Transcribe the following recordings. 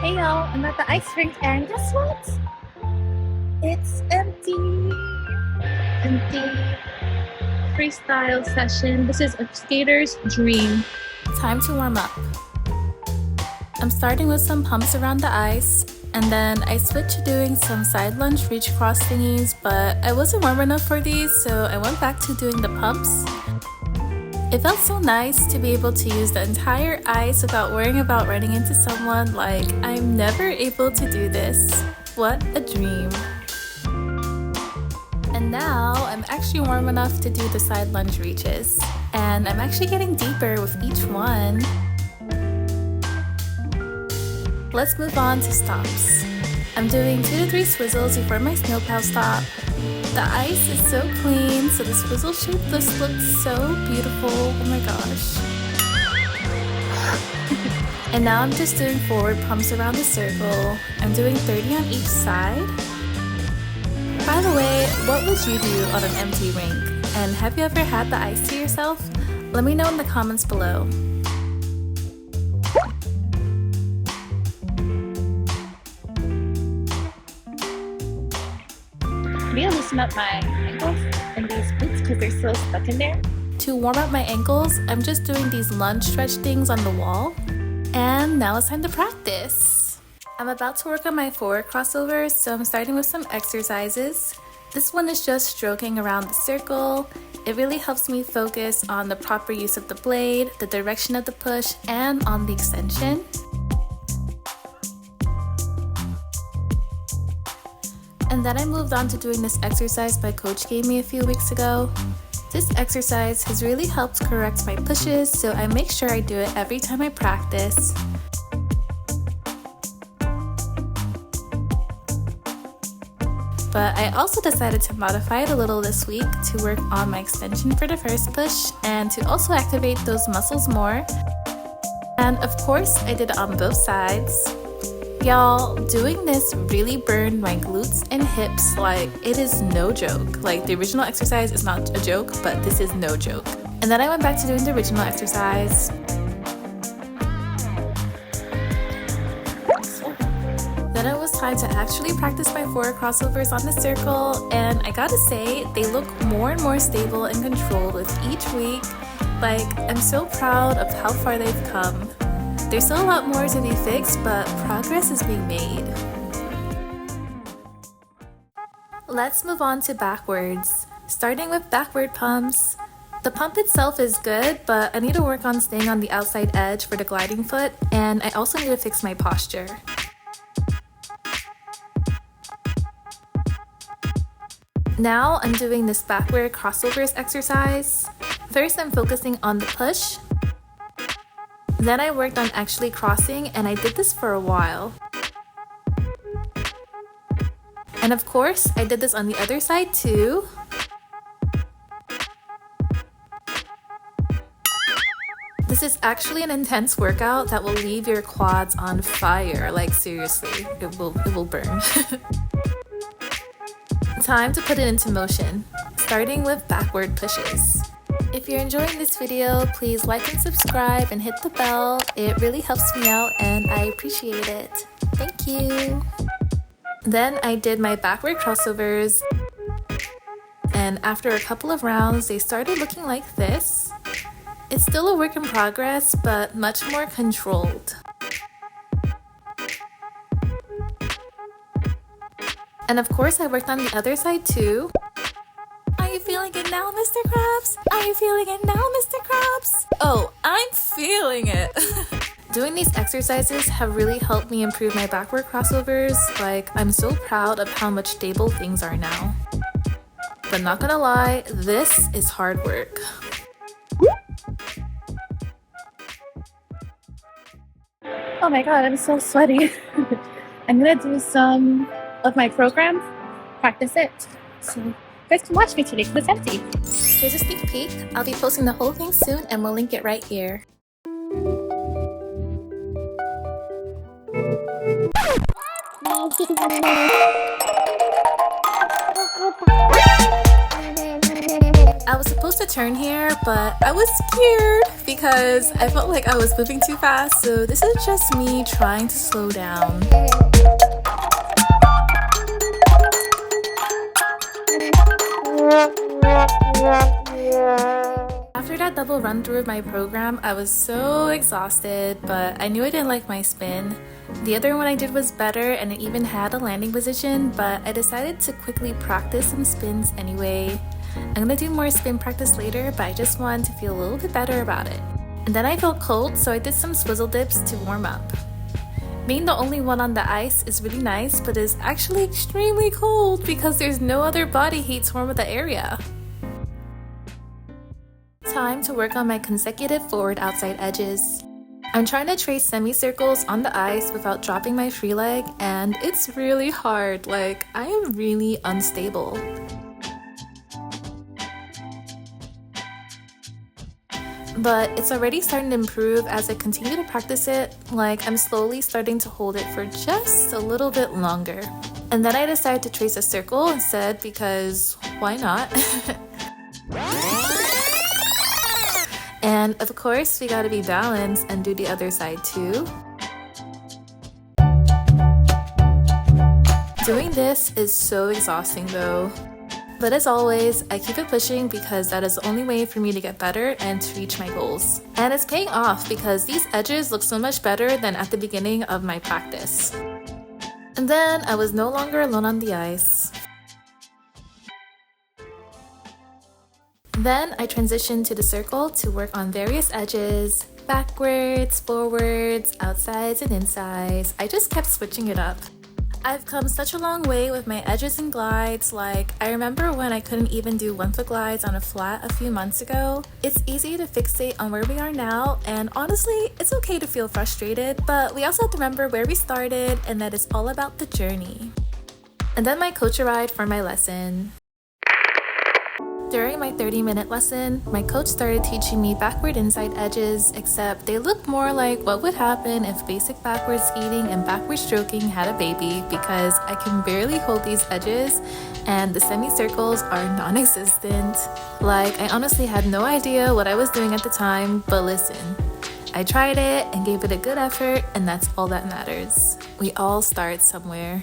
Hey y'all, I'm at the ice rink and guess what? It's empty. Empty freestyle session. This is a skater's dream. Time to warm up. I'm starting with some pumps around the ice, and then I switched to doing some side lunge reach cross thingies, but I wasn't warm enough for these, so I went back to doing the pumps. It felt so nice to be able to use the entire ice without worrying about running into someone. Like, I'm never able to do this. What a dream. And now I'm actually warm enough to do the side lunge reaches, and I'm actually getting deeper with each one. Let's move on to stops. I'm doing 2 to 3 swizzles before my snowplow stop. The ice is so clean, so the swizzle shape just looks so beautiful. Oh my gosh. And now I'm just doing forward pumps around the circle. I'm doing 30 on each side. By the way, what would you do on an empty rink? And have you ever had the ice to yourself? Let me know in the comments below. Maybe I'll loosen up my ankles and these boots because they're still stuck in there. To warm up my ankles, I'm just doing these lunge stretch things on the wall. And now it's time to practice. I'm about to work on my forward crossovers, so I'm starting with some exercises. This one is just stroking around the circle. It really helps me focus on the proper use of the blade, the direction of the push, and on the extension. And then I moved on to doing this exercise my coach gave me a few weeks ago. This exercise has really helped correct my pushes, so I make sure I do it every time I practice. But I also decided to modify it a little this week to work on my extension for the first push and to also activate those muscles more. And of course, I did it on both sides. Y'all, doing this really burned my glutes and hips. Like, it is no joke. Like, the original exercise is not a joke, but this is no joke. And then I went back to doing the original exercise. Then it was time to actually practice my forward crossovers on the circle, and I gotta say, they look more and more stable and controlled with each week. Like, I'm so proud of how far they've come. There's still a lot more to be fixed, but progress is being made. Let's move on to backwards. Starting with backward pumps. The pump itself is good, but I need to work on staying on the outside edge for the gliding foot, and I also need to fix my posture. Now I'm doing this backward crossovers exercise. First, I'm focusing on the push. Then I worked on actually crossing, and I did this for a while. And of course, I did this on the other side too. This is actually an intense workout that will leave your quads on fire. Like, seriously, it will burn. Time to put it into motion, starting with backward pushes. If you're enjoying this video, please like and subscribe and hit the bell. It really helps me out and I appreciate it. Thank you. Then I did my backward crossovers, and after a couple of rounds, they started looking like this. It's still a work in progress, but much more controlled. And of course, I worked on the other side too. Are you feeling it now, Mr. Krabs? Are you feeling it now, Mr. Krabs? Oh, I'm feeling it! Doing these exercises have really helped me improve my backward crossovers. Like, I'm so proud of how much stable things are now. But not gonna lie, this is hard work. Oh my god, I'm so sweaty. I'm gonna do some of my programs, practice it. So you guys can watch me today because it's empty. Here's a sneak peek. I'll be posting the whole thing soon and we'll link it right here. I was supposed to turn here, but I was scared because I felt like I was moving too fast, so this is just me trying to slow down. After that double run through of my program, I was so exhausted, but I knew I didn't like my spin. The other one I did was better and it even had a landing position, but I decided to quickly practice some spins anyway. I'm gonna do more spin practice later, but I just wanted to feel a little bit better about it. And then I felt cold, so I did some swizzle dips to warm up. Being the only one on the ice is really nice, but it's actually extremely cold because there's no other body heat to warm up the area. Time to work on my consecutive forward outside edges. I'm trying to trace semicircles on the ice without dropping my free leg, and it's really hard. Like, I am really unstable. But it's already starting to improve as I continue to practice it. Like, I'm slowly starting to hold it for just a little bit longer. And then I decided to trace a circle instead because why not? And of course, we gotta be balanced and do the other side too. Doing this is so exhausting though. But as always, I keep it pushing because that is the only way for me to get better and to reach my goals. And it's paying off because these edges look so much better than at the beginning of my practice. And then I was no longer alone on the ice. Then I transitioned to the circle to work on various edges, backwards, forwards, outsides, and insides. I just kept switching it up. I've come such a long way with my edges and glides. Like, I remember when I couldn't even do 1 foot glides on a flat a few months ago. It's easy to fixate on where we are now, and honestly, it's okay to feel frustrated, but we also have to remember where we started and that it's all about the journey. And then my coach arrived for my lesson. During my 30-minute lesson, my coach started teaching me backward inside edges, except they looked more like what would happen if basic backward skating and backward stroking had a baby, because I can barely hold these edges and the semicircles are non-existent. Like, I honestly had no idea what I was doing at the time, but listen, I tried it and gave it a good effort, and that's all that matters. We all start somewhere.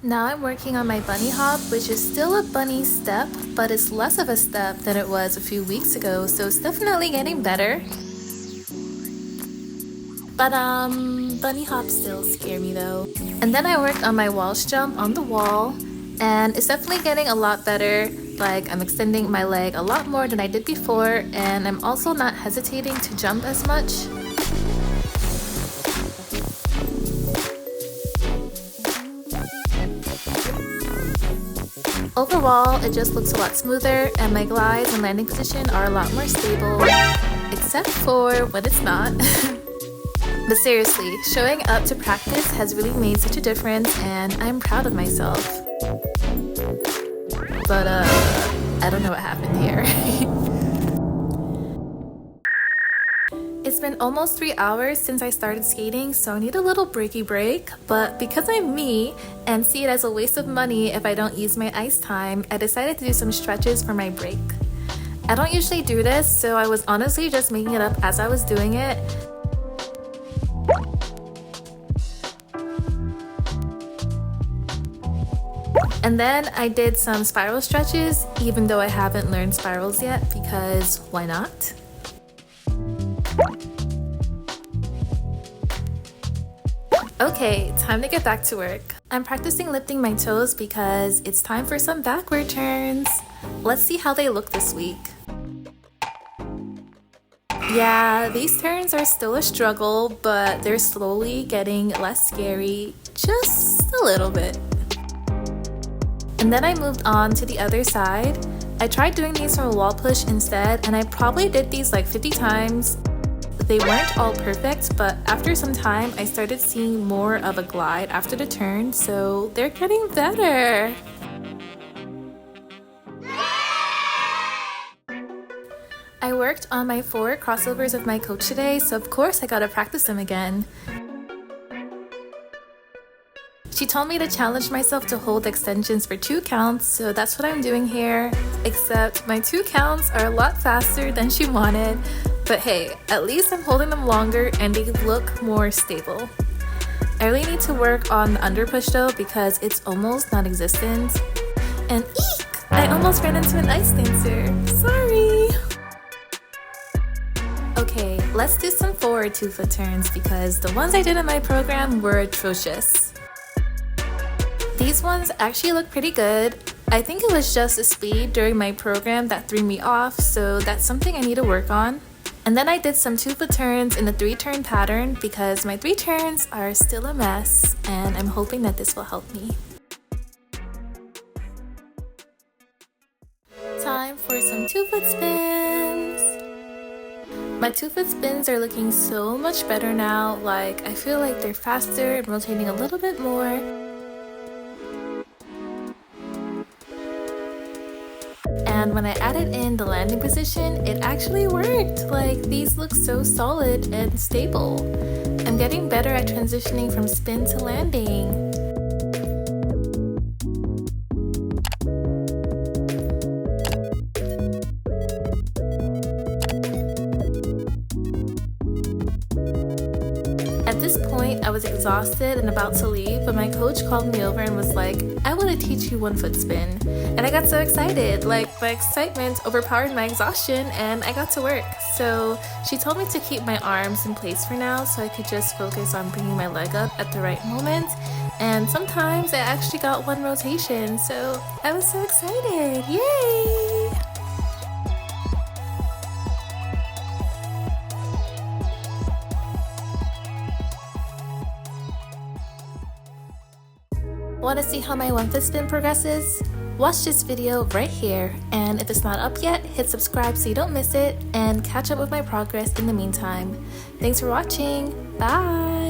Now I'm working on my bunny hop, which is still a bunny step, but it's less of a step than it was a few weeks ago, so it's definitely getting better. But bunny hops still scare me though. And then I worked on my Waltz Jump on the wall, and it's definitely getting a lot better. Like, I'm extending my leg a lot more than I did before, and I'm also not hesitating to jump as much. Overall, it just looks a lot smoother, and my glides and landing position are a lot more stable, except for when it's not. But seriously, showing up to practice has really made such a difference, and I'm proud of myself. But I don't know what happened here. It's been almost 3 hours since I started skating, so I need a little breaky break, but because I'm me and see it as a waste of money if I don't use my ice time, I decided to do some stretches for my break. I don't usually do this, so I was honestly just making it up as I was doing it. And then I did some spiral stretches, even though I haven't learned spirals yet, because why not? Okay, time to get back to work. I'm practicing lifting my toes because it's time for some backward turns. Let's see how they look this week. Yeah, these turns are still a struggle, but they're slowly getting less scary, just a little bit. And then I moved on to the other side. I tried doing these from a wall push instead, and I probably did these like 50 times. They weren't all perfect, but after some time, I started seeing more of a glide after the turn, so they're getting better. I worked on my 4 crossovers with my coach today, so of course I gotta practice them again. She told me to challenge myself to hold extensions for 2 counts, so that's what I'm doing here. Except my 2 counts are a lot faster than she wanted. But hey, at least I'm holding them longer and they look more stable. I really need to work on the under push though because it's almost non-existent. And eek! I almost ran into an ice dancer. Sorry! Okay, let's do some forward 2-foot turns because the ones I did in my program were atrocious. These ones actually look pretty good. I think it was just the speed during my program that threw me off, so that's something I need to work on. And then I did some 2-foot turns in the 3-turn pattern because my 3 turns are still a mess, and I'm hoping that this will help me. Time for some 2-foot spins! My 2-foot spins are looking so much better now, like I feel like they're faster and rotating a little bit more. And when I added in the landing position, it actually worked! Like, these look so solid and stable. I'm getting better at transitioning from spin to landing. At this point, I was exhausted and about to leave, but my coach called me over and was like, I want to teach you 1-foot spin. And I got so excited, like my excitement overpowered my exhaustion and I got to work. So she told me to keep my arms in place for now so I could just focus on bringing my leg up at the right moment. And sometimes I actually got 1 rotation, so I was so excited, yay! Want to see how my 1-foot spin progresses? Watch this video right here, and if it's not up yet, hit subscribe so you don't miss it, and catch up with my progress in the meantime. Thanks for watching, bye!